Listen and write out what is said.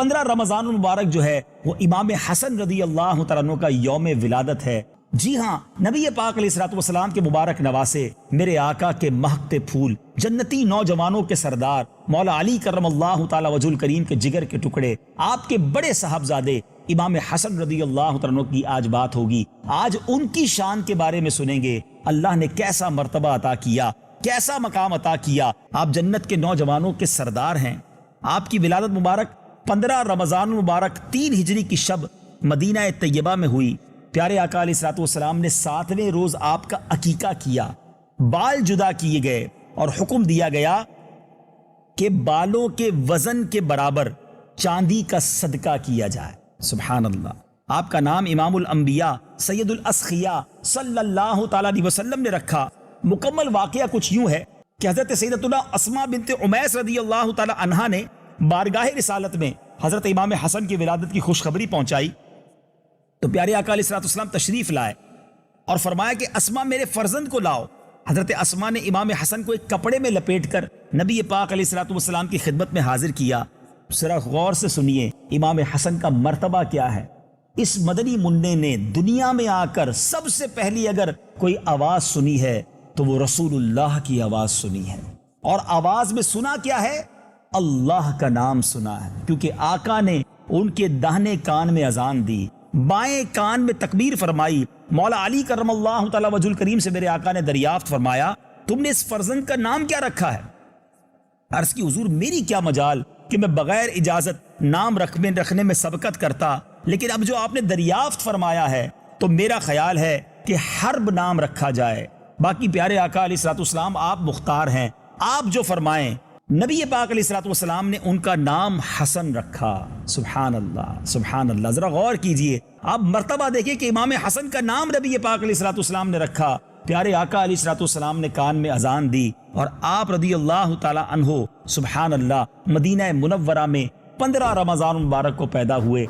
15 رمضان المبارک جو ہے وہ امام حسن رضی اللہ تعالیٰ عنہ کا یوم ولادت ہے۔ جی ہاں، نبی پاک علیہ الصلوۃ والسلام کے مبارک نواسے، میرے آقا کے مہکتے پھول، جنتی نوجوانوں کے سردار مولا علی کرم اللہ تعالی وجہ الکریم کے جگر کے ٹکڑے، آپ کے بڑے صاحبزادے امام حسن رضی اللہ تعالیٰ عنہ کی آج بات ہوگی۔ آج ان کی شان کے بارے میں سنیں گے، اللہ نے کیسا مرتبہ عطا کیا، کیسا مقام عطا کیا۔ آپ جنت کے نوجوانوں کے سردار ہیں۔ آپ کی ولادت مبارک 15 رمضان المبارک 3 ہجری کی شب مدینہ طیبہ میں ہوئی۔ پیارے آقا علیہ الصلوۃ والسلام نے 7ویں روز آپ کا عقیقہ کیا، بال جدا کیے گئے اور حکم دیا گیا کہ بالوں کے وزن کے برابر چاندی کا صدقہ کیا جائے۔ سبحان اللہ۔ آپ کا نام امام الانبیاء سید الاسخیاء صلی اللہ تعالیٰ علیہ وسلم نے رکھا۔ مکمل واقعہ کچھ یوں ہے کہ حضرت سیدتنا اسماء بنت عمیس رضی اللہ تعالیٰ عنہا نے بارگاہ رسالت میں حضرت امام حسن کی ولادت کی خوشخبری پہنچائی تو پیارے آقا علیہ الصلوۃ والسلام تشریف لائے اور فرمایا کہ اسماء میرے فرزند کو لاؤ۔ حضرت اسماء نے امام حسن کو ایک کپڑے میں لپیٹ کر نبی پاک علیہ الصلوۃ والسلام کی خدمت میں حاضر کیا۔ ذرا غور سے سنیے امام حسن کا مرتبہ کیا ہے۔ اس مدنی منع نے دنیا میں آ کر سب سے پہلی اگر کوئی آواز سنی ہے تو وہ رسول اللہ کی آواز سنی ہے، اور آواز میں سنا کیا ہے؟ اللہ کا نام سنا ہے، کیونکہ آقا نے ان کے داہنے کان میں اذان دی، بائیں کان میں تکبیر فرمائی۔ مولا علی کرم اللہ تعالی وجہ الکریم سے میرے آقا نے دریافت فرمایا، تم نے اس فرزند کا نام کیا رکھا ہے؟ عرض کی حضور میری کیا مجال کہ میں بغیر اجازت نام رکھنے میں سبقت کرتا، لیکن اب جو آپ نے دریافت فرمایا ہے تو میرا خیال ہے کہ حرب نام رکھا جائے۔ باقی پیارے آقا علیہ الصلوۃ والسلام آپ مختار ہیں، آپ جو فرمائیں۔ نبی پاک علیہ الصلوۃ والسلام نے ان کا نام حسن رکھا۔ سبحان اللہ، سبحان اللہ۔ ذرا غور کیجئے، آپ مرتبہ دیکھیں کہ امام حسن کا نام نبی پاک علیہ الصلوۃ والسلام نے رکھا۔ پیارے آقا علیہ الصلوۃ والسلام نے کان میں اذان دی اور آپ رضی اللہ تعالی عنہ سبحان اللہ مدینہ منورہ میں 15 رمضان مبارک کو پیدا ہوئے۔